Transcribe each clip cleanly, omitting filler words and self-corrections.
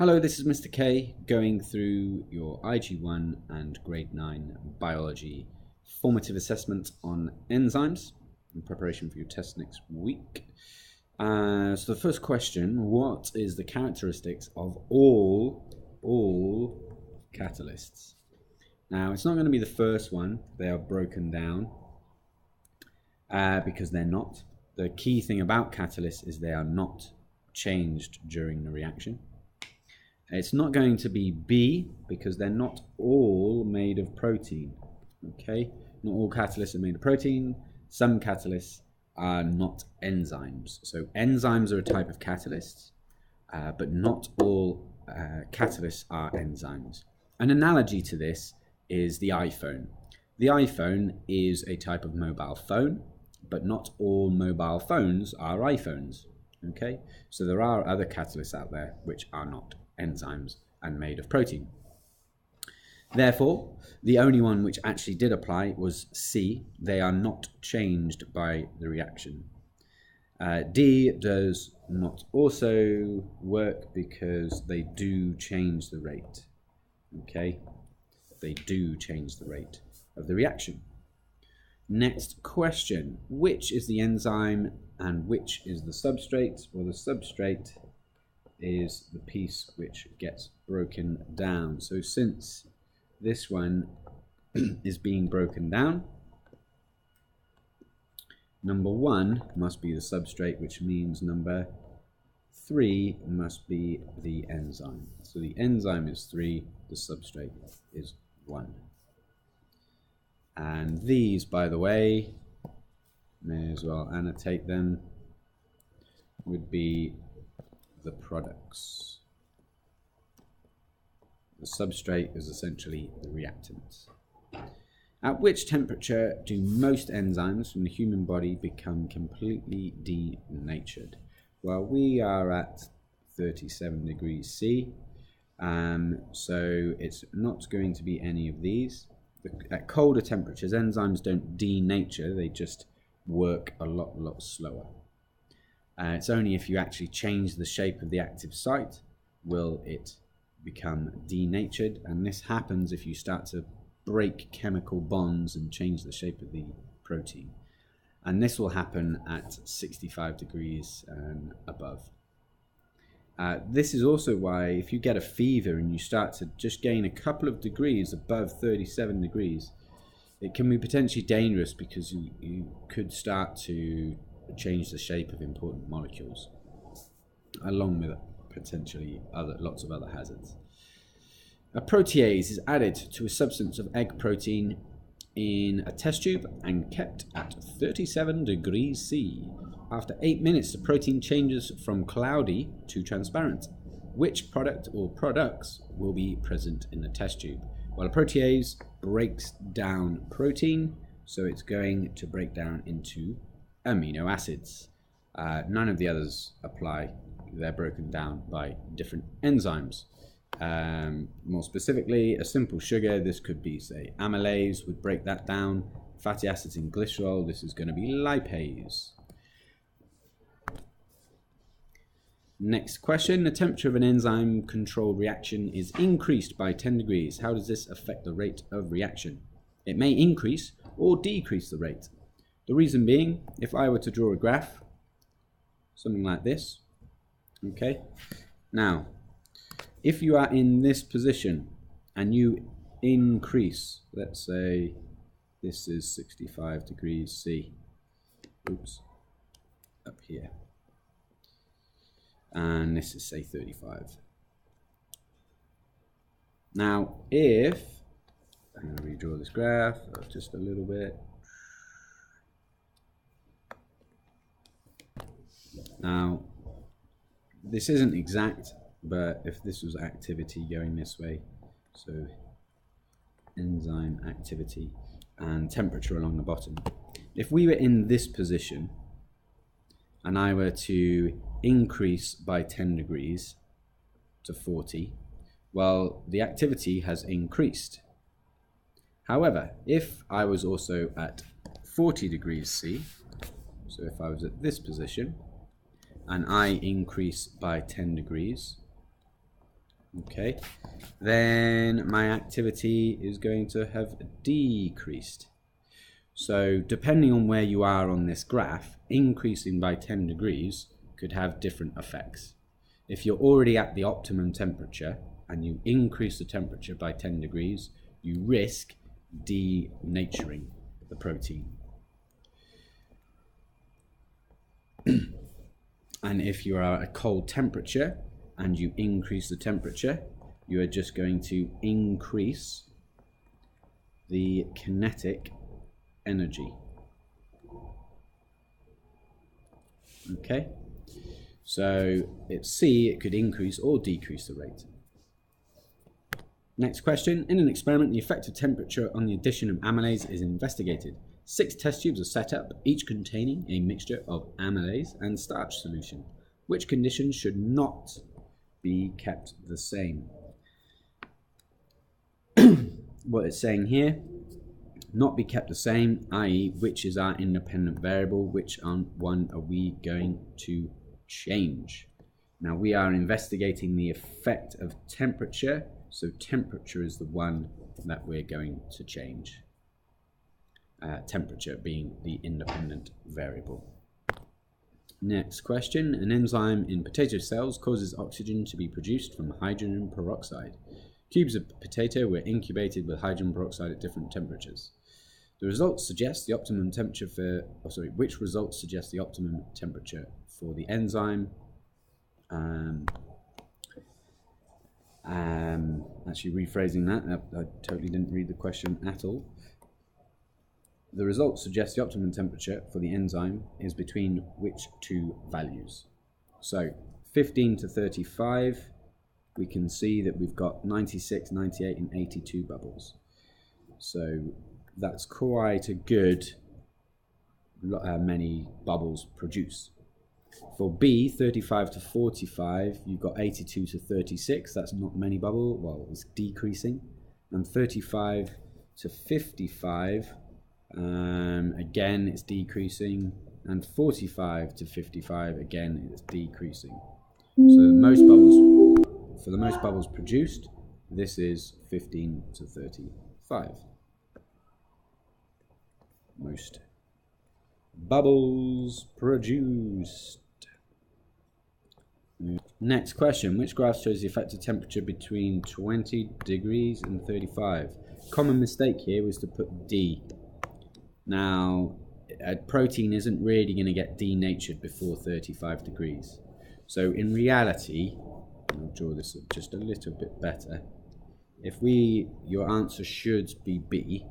Hello, this is Mr. K going through your IG1 and Grade 9 Biology formative assessment on enzymes in preparation for your test next week. So the first question, what is the characteristics of all catalysts? Now, it's not going to be the first one. They are broken down because they're not. The key thing about catalysts is they are not changed during the reaction. It's not going to be B because they're not all made of protein. Okay, not all catalysts are made of protein. Some catalysts are not enzymes. So enzymes are a type of catalyst, but not all catalysts are enzymes. An analogy to this is the iPhone. The iPhone is a type of mobile phone, but not all mobile phones are iPhones. Okay, so there are other catalysts out there which are not enzymes and made of protein. Therefore, the only one which actually did apply was C. They are not changed by the reaction. D does not also work because they do change the rate. Okay, they do change the rate of the reaction. Next question, which is the enzyme and which is the substrate? Well, the substrate is the piece which gets broken down. So since this one is being broken down, number 1 must be the substrate, which means number 3 must be the enzyme. So the enzyme is 3, the substrate is 1. And these, by the way, may as well annotate them, would be the products. The substrate is essentially the reactants. At which temperature do most enzymes from the human body become completely denatured? Well, we are at 37 degrees C, so it's not going to be any of these. At colder temperatures, enzymes don't denature, they just work a lot slower. It's only if you actually change the shape of the active site will it become denatured, and this happens if you start to break chemical bonds and change the shape of the protein. And this will happen at 65 degrees and above. This is also why if you get a fever and you start to just gain a couple of degrees above 37 degrees, it can be potentially dangerous because you could start to change the shape of important molecules, along with potentially lots of other hazards. A protease is added to a substance of egg protein in a test tube and kept at 37 degrees C. After 8 minutes, the protein changes from cloudy to transparent. Which product or products will be present in the test tube? Well, a protease breaks down protein, so it's going to break down into amino acids. None of the others apply. They're broken down by different enzymes. More specifically, a simple sugar, this could be, say, amylase, would break that down. Fatty acids in glycerol, this is going to be lipase. Next question, the temperature of an enzyme-controlled reaction is increased by 10 degrees. How does this affect the rate of reaction? It may increase or decrease the rate. The reason being, if I were to draw a graph, something like this, okay? Now, if you are in this position and you increase, let's say this is 65 degrees C, oops, up here, and this is, say, 35. Now, if, I'm going to redraw this graph just a little bit. Now, this isn't exact, but if this was activity going this way, so enzyme activity and temperature along the bottom, if we were in this position and I were to increase by 10 degrees to 40, well, the activity has increased. However, if I was also at 40 degrees C, so if I was at this position and I increase by 10 degrees, Okay, then my activity is going to have decreased. So depending on where you are on this graph, increasing by 10 degrees could have different effects. If you're already at the optimum temperature and you increase the temperature by 10 degrees, you risk denaturing the protein. And if you are at a cold temperature and you increase the temperature, you are just going to increase the kinetic energy. Okay, so at C it could increase or decrease the rate. Next question. In an experiment, the effect of temperature on the addition of amylase is investigated. 6 test tubes are set up, each containing a mixture of amylase and starch solution. Which conditions should not be kept the same? What it's saying here, not be kept the same, i.e. which is our independent variable, which one are we going to change? Now we are investigating the effect of temperature, so temperature is the one that we're going to change. Temperature being the independent variable. Next question. An enzyme in potato cells causes oxygen to be produced from hydrogen peroxide. Cubes of potato were incubated with hydrogen peroxide at different temperatures. The results suggest the optimum temperature for, which results suggest the optimum temperature for the enzyme? Actually rephrasing that, I totally didn't read the question at all. The results suggest the optimum temperature for the enzyme is between which two values? So 15 to 35, we can see that we've got 96, 98 and 82 bubbles. So that's quite a good many bubbles produced. For B, 35 to 45, you've got 82 to 36. That's not many bubbles. Well, it's decreasing. And 35 to 55, again, it's decreasing. And 45 to 55, again, it's decreasing. So for the most bubbles produced, this is 15 to 35. Most bubbles produced. Next question. Which graph shows the effective temperature between 20 degrees and 35? Common mistake here was to put D. Now, a protein isn't really going to get denatured before 35 degrees. So in reality, I'll draw this up just a little bit better. Your answer should be B.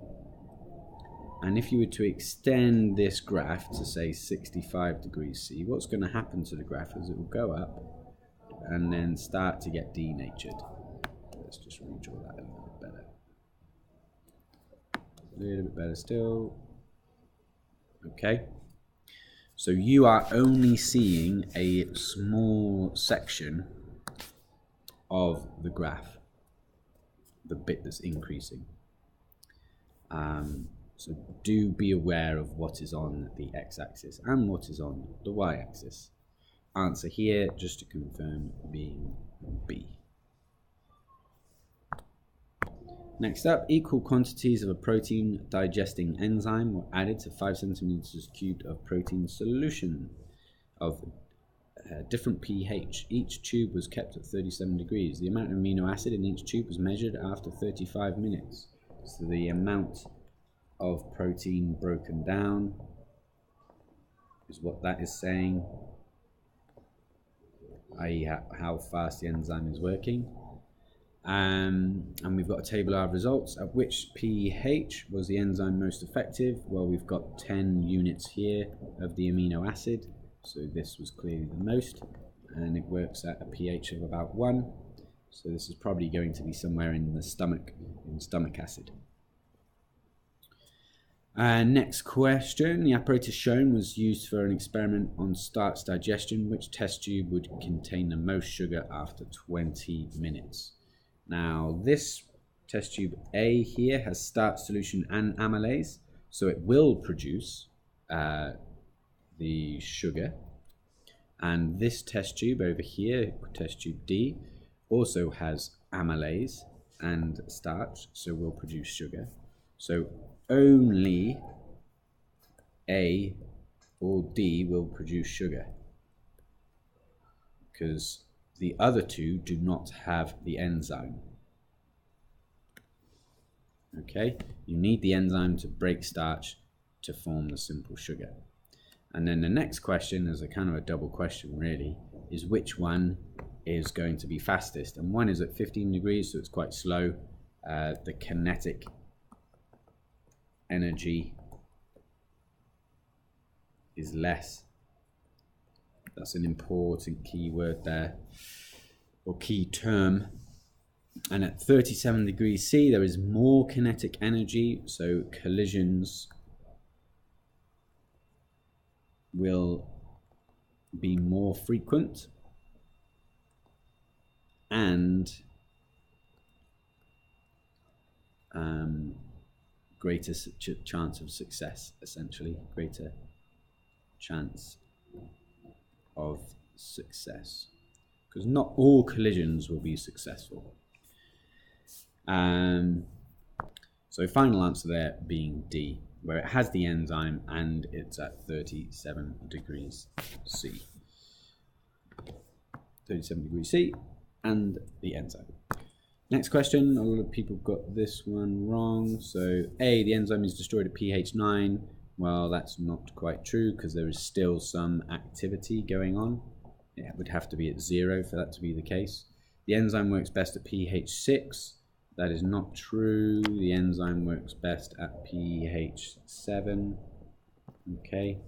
And if you were to extend this graph to say 65 degrees C, what's going to happen to the graph is it will go up and then start to get denatured. Let's just redraw that a little bit better. A little bit better still. Okay. So you are only seeing a small section of the graph, the bit that's increasing. So do be aware of what is on the x-axis and what is on the y-axis. Answer here, just to confirm, being B. Next up, equal quantities of a protein digesting enzyme were added to 5 centimeters cubed of protein solution of different pH. Each tube was kept at 37 degrees. The amount of amino acid in each tube was measured after 35 minutes. So the amount of protein broken down is what that is saying, i.e. how fast the enzyme is working. And we've got a table of results. At which pH was the enzyme most effective? Well, we've got 10 units here of the amino acid, so this was clearly the most, and it works at a pH of about 1. So this is probably going to be somewhere in the stomach, in stomach acid. Next question. The apparatus shown was used for an experiment on starch digestion. Which test tube would contain the most sugar after 20 minutes? Now, this test tube A here has starch solution and amylase, so it will produce the sugar. And this test tube over here, test tube D, also has amylase and starch, so will produce sugar. So only A or D will produce sugar, because the other two do not have the enzyme. Okay, you need the enzyme to break starch to form the simple sugar. And then the next question is a kind of a double question really, is which one is going to be fastest? And one is at 15 degrees, so it's quite slow. The kinetic energy is less. That's an important key word there, or key term. And at 37 degrees C, there is more kinetic energy, so collisions will be more frequent and greater chance of success, essentially, greater chance of success, because not all collisions will be successful. So final answer there being D, where it has the enzyme and it's at 37 degrees C. 37 degrees C and the enzyme. Next question, a lot of people got this one wrong. So A, the enzyme is destroyed at pH 9. Well, that's not quite true, because there is still some activity going on. It would have to be at 0 for that to be the case. The enzyme works best at pH 6. That is not true. The enzyme works best at pH 7. Okay.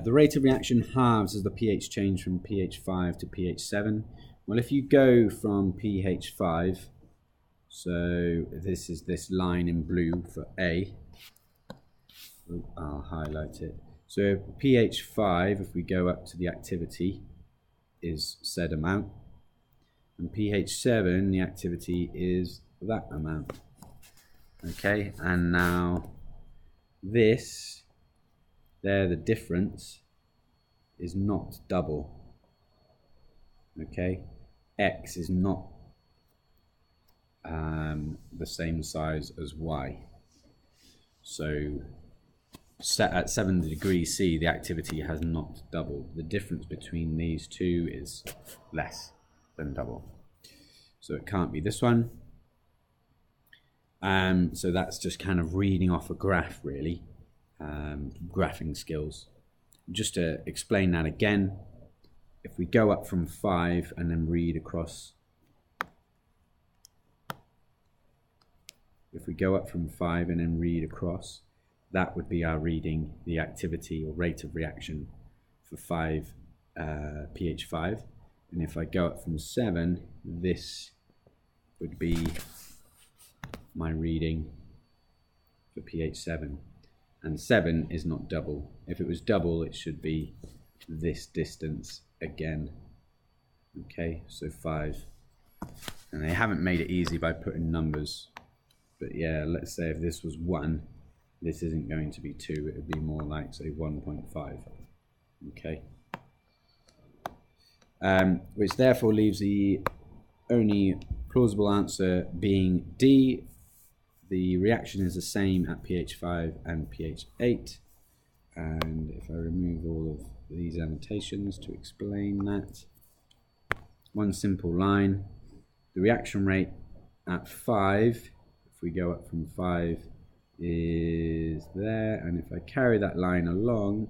The rate of reaction halves as the pH change from pH 5 to pH 7. Well, if you go from pH 5, so this is this line in blue for A. I'll highlight it. So pH 5, if we go up to the activity, is said amount. And pH 7, the activity is that amount. Okay, and now this, there, the difference is not double. Okay, X is not the same size as Y. So set at 7 degrees C, the activity has not doubled. The difference between these two is less than double. So it can't be this one. So that's just kind of reading off a graph, really. Graphing skills. Just to explain that again, if we go up from 5 and then read across, that would be our reading the activity or rate of reaction for pH 5. And if I go up from 7, this would be my reading for pH 7. And 7 is not double. If it was double, it should be this distance again. Okay, so 5. And they haven't made it easy by putting numbers. But yeah, let's say if this was 1, this isn't going to be 2, it would be more like, say, 1.5. Okay. Which therefore leaves the only plausible answer being D. The reaction is the same at pH 5 and pH 8. And if I remove all of these annotations to explain that, one simple line, the reaction rate at 5, if we go up from 5, is there, and if I carry that line along,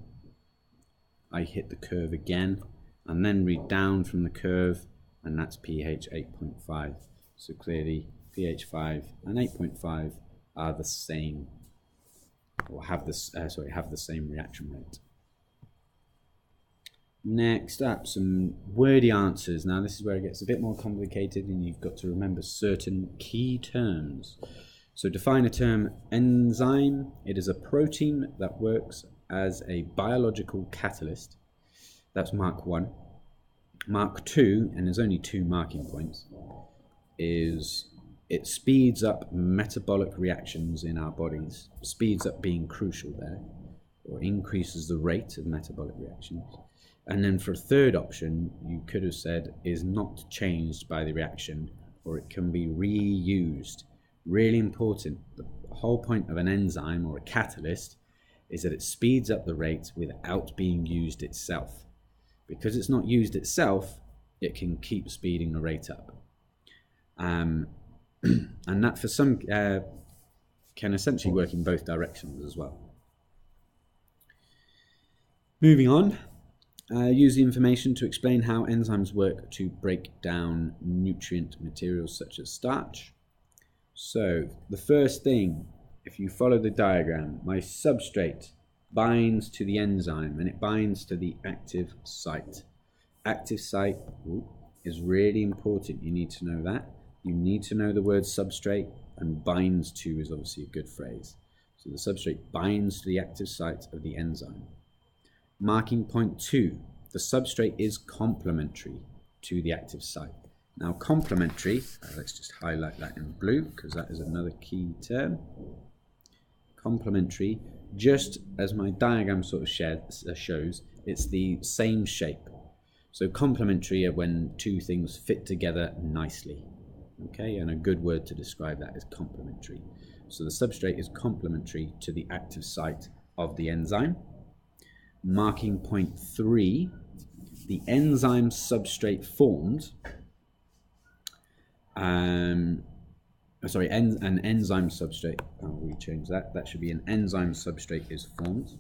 I hit the curve again, and then read down from the curve, and that's pH 8.5. So clearly pH 5 and 8.5 are the same, or have the same reaction rate. Next up, some wordy answers. Now this is where it gets a bit more complicated, and you've got to remember certain key terms. So define a term enzyme. It is a protein that works as a biological catalyst. That's mark 1. Mark 2, and there's only 2 marking points, is it speeds up metabolic reactions in our bodies. Speeds up being crucial there. or increases the rate of metabolic reactions. And then for a third option, you could have said is not changed by the reaction, or it can be reused. Really important. The whole point of an enzyme or a catalyst is that it speeds up the rate without being used itself. Because it's not used itself, it can keep speeding the rate up. And that for some can essentially work in both directions as well. Moving on, use the information to explain how enzymes work to break down nutrient materials such as starch. So the first thing, if you follow the diagram, my substrate binds to the enzyme and it binds to the active site. Active site is really important. You need to know that. You need to know the word substrate, and binds to is obviously a good phrase. So the substrate binds to the active site of the enzyme. Marking point 2, the substrate is complementary to the active site. Now complementary, let's just highlight that in blue because that is another key term. Complementary, just as my diagram sort of shows, it's the same shape. So complementary are when two things fit together nicely. Okay, and a good word to describe that is complementary. So the substrate is complementary to the active site of the enzyme. Marking point 3, the enzyme substrate formed, an enzyme substrate, I'll rechange that, that should be an enzyme substrate is formed.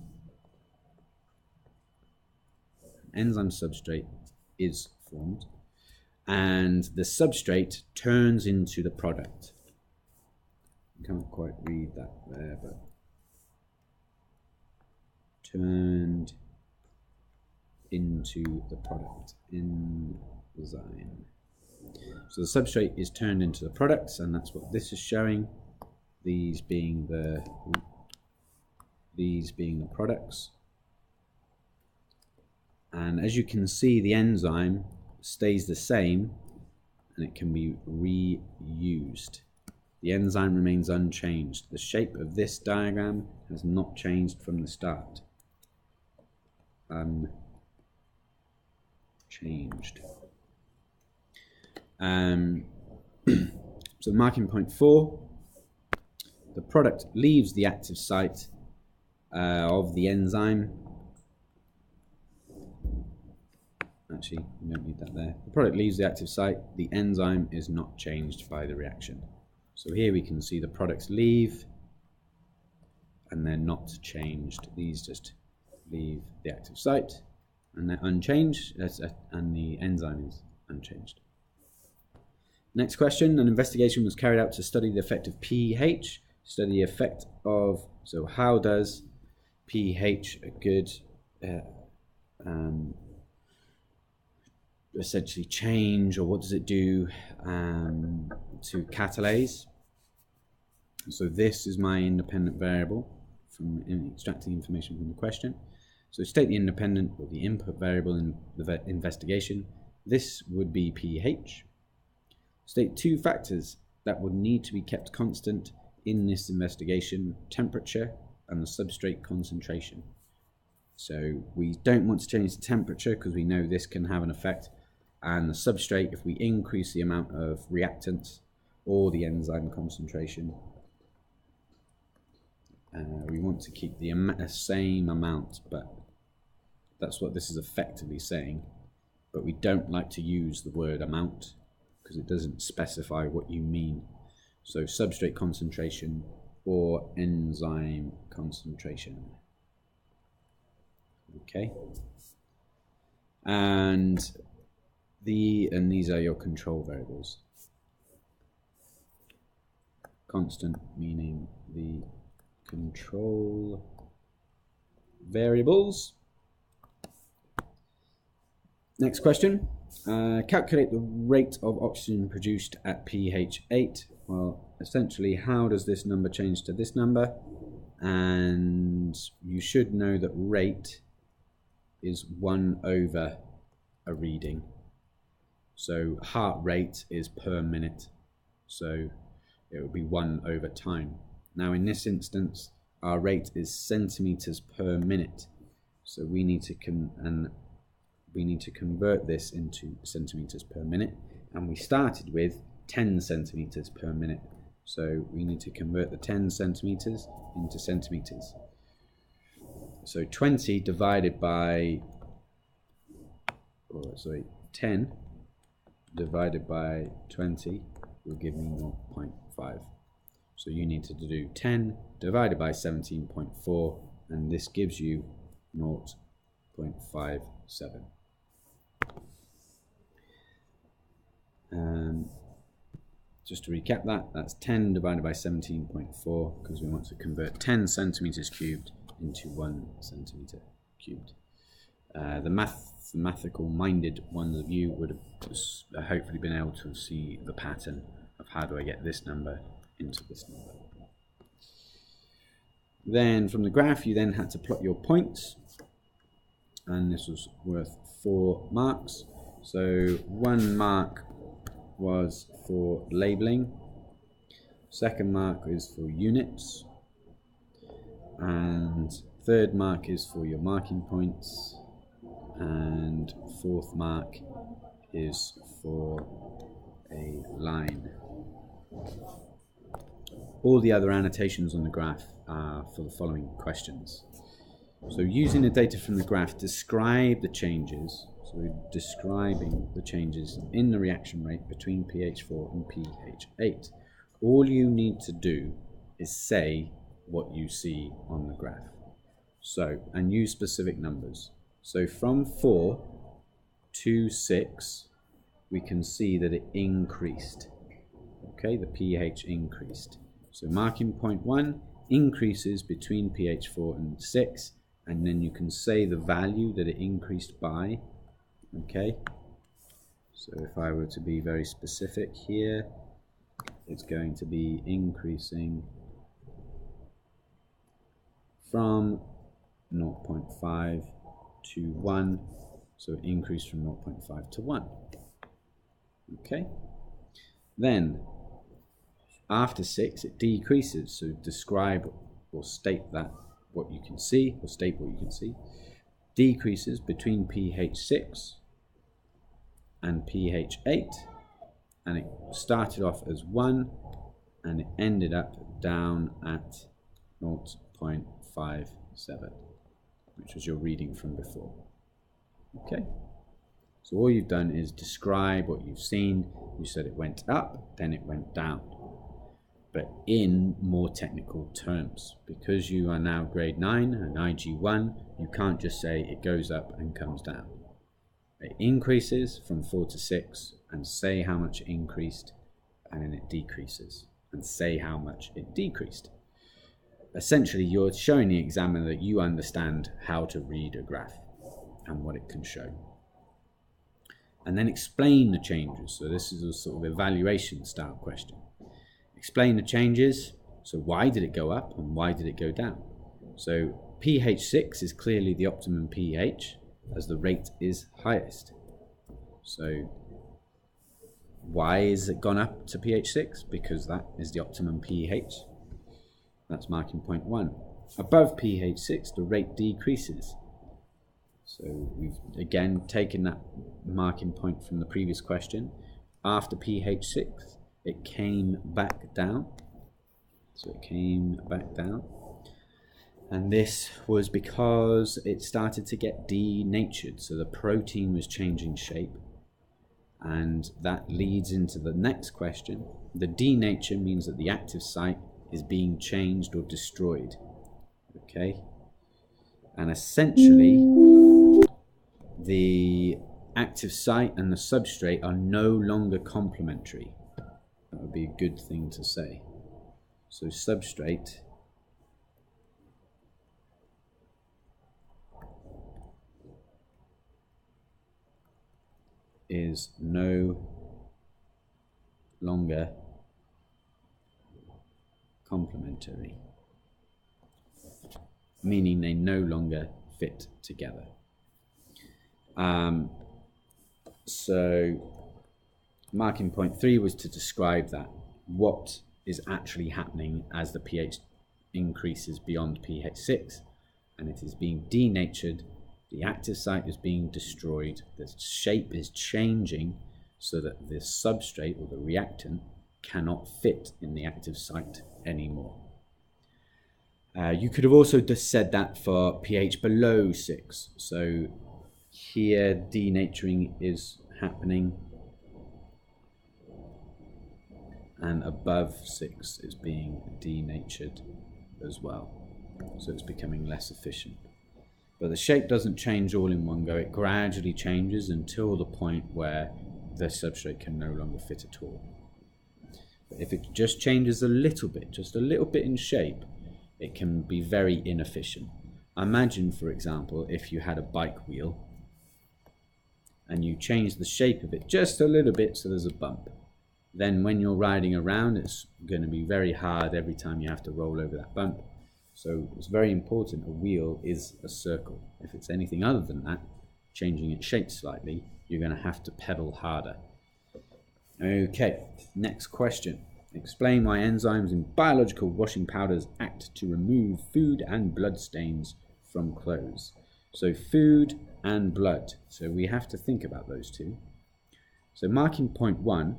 Enzyme substrate is formed, and the substrate turns into the product. I can't quite read that there, but turned into the product, enzyme. So the substrate is turned into the products, and that's what this is showing. These being the products. And as you can see, the enzyme stays the same and it can be reused. The enzyme remains unchanged. The shape of this diagram has not changed from the start. Unchanged. So marking point 4, the product leaves the active site of the enzyme. Actually, we don't need that there. The product leaves the active site. The enzyme is not changed by the reaction. So here we can see the products leave and they're not changed. These just leave the active site and they're unchanged, and the enzyme is unchanged. Next question, an investigation was carried out to study the effect of pH. Study the effect of, so how does pH, a good essentially change, or what does it do to catalase? So this is my independent variable from extracting information from the question. So state the independent or the input variable in the investigation. This would be pH. State 2 factors that would need to be kept constant in this investigation: temperature and the substrate concentration. So we don't want to change the temperature because we know this can have an effect, and the substrate, if we increase the amount of reactants or the enzyme concentration, we want to keep the same amount, but that's what this is effectively saying. But we don't like to use the word amount because it doesn't specify what you mean. So substrate concentration or enzyme concentration. Okay. And these are your control variables. Constant meaning the control variables. Next question. Calculate the rate of oxygen produced at pH 8. Well, essentially, how does this number change to this number? And you should know that rate is 1 over a reading. So heart rate is per minute. So it would be 1 over time. Now in this instance, our rate is centimeters per minute. So we need to convert this into centimeters per minute, and we started with 10 centimeters per minute. So we need to convert the 10 centimeters into centimeters. So 20 divided by, 10 divided by 20 will give me 0.5. So you need to do 10 divided by 17.4, and this gives you 0.57. Just to recap that's 10 divided by 17.4, because we want to convert 10 centimeters cubed into 1 centimeter cubed. The mathematical minded ones of you would have hopefully been able to see the pattern of how do I get this number into this number. Then from the graph you then had to plot your points, and this was worth 4 marks. So 1 mark was for labeling, second mark is for units, and third mark is for your marking points, and fourth mark is for a line. All the other annotations on the graph are for the following questions. So using the data from the graph, describe the changes. So we're describing the changes in the reaction rate between pH 4 and pH 8. All you need to do is say what you see on the graph. So, and use specific numbers. So from 4 to 6, we can see that it increased. Okay, the pH increased. So marking point 1 increases between pH 4 and 6, and then you can say the value that it increased by. Okay, so if I were to be very specific here, it's going to be increasing from 0.5 to 1, so it increased from 0.5 to 1. Okay, then after 6 it decreases, so describe or state that what you can see, or state what you can see. Decreases between pH 6 and pH 8, and it started off as 1 and it ended up down at 0.57, which was your reading from before. Okay, so all you've done is describe what you've seen. You said it went up, then it went down, but in more technical terms. Because you are now grade 9 and IG1, you can't just say it goes up and comes down. It increases from 4 to 6, and say how much it increased, and then it decreases, and say how much it decreased. Essentially, you're showing the examiner that you understand how to read a graph and what it can show. And then explain the changes. So this is a sort of evaluation style question. Explain the changes. So why did it go up and why did it go down? So pH 6 is clearly the optimum pH, as the rate is highest. So why is it gone up to pH 6? Because that is the optimum pH. That's marking point 1. Above pH 6, the rate decreases. So we've again taken that marking point from the previous question. After pH 6, it came back down. So it came back down. And this was because it started to get denatured. So the protein was changing shape. And that leads into the next question. The denature means that the active site is being changed or destroyed. Okay? And essentially, the active site and the substrate are no longer complementary. That would be a good thing to say. So substrate is no longer complementary, meaning they no longer fit together. So marking point 3 was to describe that. What is actually happening as the pH increases beyond pH 6 and it is being denatured, the active site is being destroyed, the shape is changing so that the substrate or the reactant cannot fit in the active site anymore. You could have also just said that for pH below 6. So here denaturing is happening and above 6 is being denatured as well. So it's becoming less efficient. But the shape doesn't change all in one go. It gradually changes until the point where the substrate can no longer fit at all. But if it just changes a little bit, just a little bit in shape, it can be very inefficient. Imagine, for example, if you had a bike wheel and you change the shape of it just a little bit so there's a bump. Then when you're riding around, it's going to be very hard every time you have to roll over that bump. So it's very important a wheel is a circle. If it's anything other than that, changing its shape slightly, you're going to have to pedal harder. Okay, next question. Explain why enzymes in biological washing powders act to remove food and blood stains from clothes. So food and blood. So we have to think about those two. So marking point 1,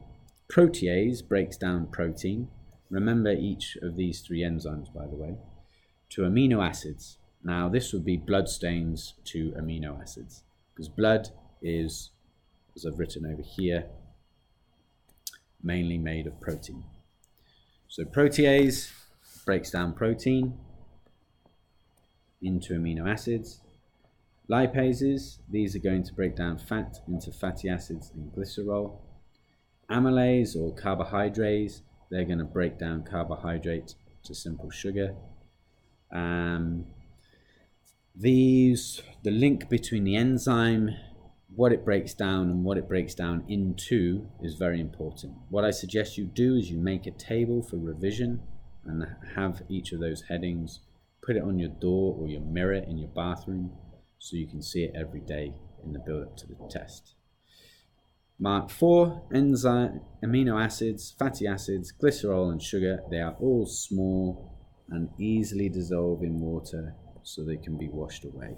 protease breaks down protein. Remember each of these 3 enzymes, by the way, to amino acids. Now this would be blood stains to amino acids, because blood is, as I've written over here, mainly made of protein. So protease breaks down protein into amino acids. Lipases, these are going to break down fat into fatty acids and glycerol. Amylase or carbohydrates, they're going to break down carbohydrate to simple sugar. The link between the enzyme, what it breaks down and what it breaks down into is very important. What I suggest you do is you make a table for revision and have each of those headings, put it on your door or your mirror in your bathroom so you can see it every day in the build up to the test. Mark 4, enzyme, amino acids, fatty acids, glycerol and sugar, they are all small and easily dissolve in water so they can be washed away.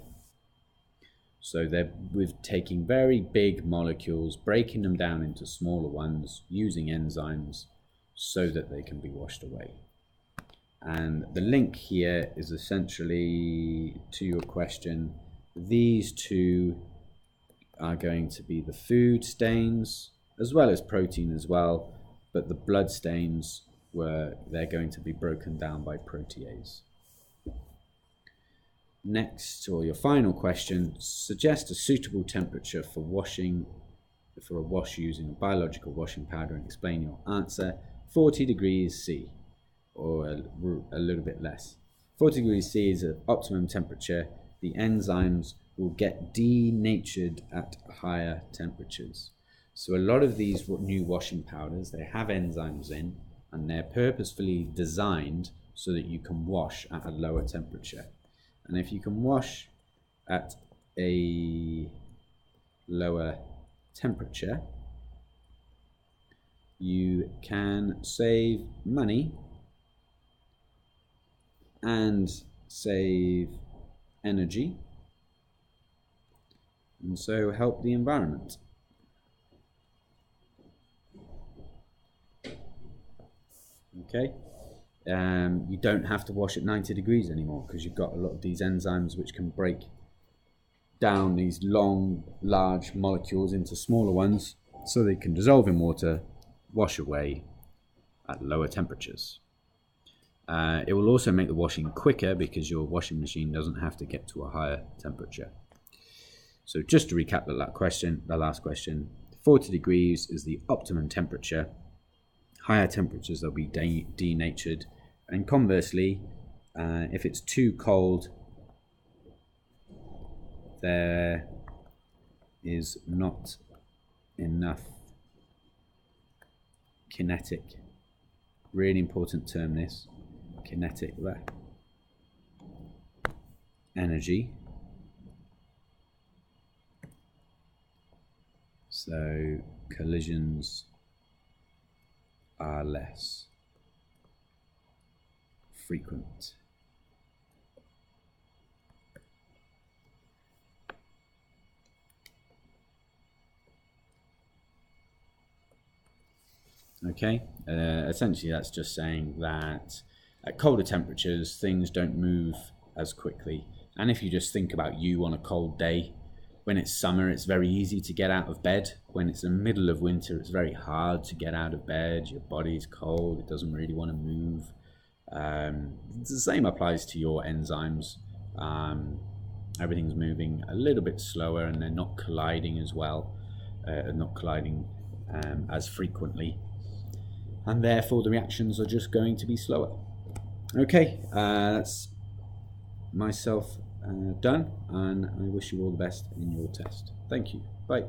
So they're with taking very big molecules, breaking them down into smaller ones, using enzymes so that they can be washed away. And the link here is essentially to your question. These two are going to be the food stains as well as protein as well, but the blood stains they're going to be broken down by protease. Next, or your final question, suggest a suitable temperature for a wash using a biological washing powder and explain your answer. 40 degrees C, or a little bit less. 40 degrees C is an optimum temperature. The enzymes will get denatured at higher temperatures. So a lot of these new washing powders, they have enzymes in, and they're purposefully designed so that you can wash at a lower temperature. And if you can wash at a lower temperature, you can save money and save energy, and so help the environment. Okay. You don't have to wash at 90 degrees anymore because you've got a lot of these enzymes which can break down these long, large molecules into smaller ones so they can dissolve in water, wash away at lower temperatures. It will also make the washing quicker because your washing machine doesn't have to get to a higher temperature. So just to recap the last question, 40 degrees is the optimum temperature. Higher temperatures, they'll be denatured. And conversely, if it's too cold, there is not enough kinetic, really important term this, kinetic energy. So collisions are less frequent. Okay, essentially that's just saying that at colder temperatures things don't move as quickly. And if you just think about you on a cold day, when it's summer it's very easy to get out of bed. When it's the middle of winter it's very hard to get out of bed. Your body's cold, it doesn't really want to move. The same applies to your enzymes. Everything's moving a little bit slower and they're not colliding as well, not colliding as frequently, and therefore the reactions are just going to be slower. Okay, that's myself done, and I wish you all the best in your test. Thank you. Bye.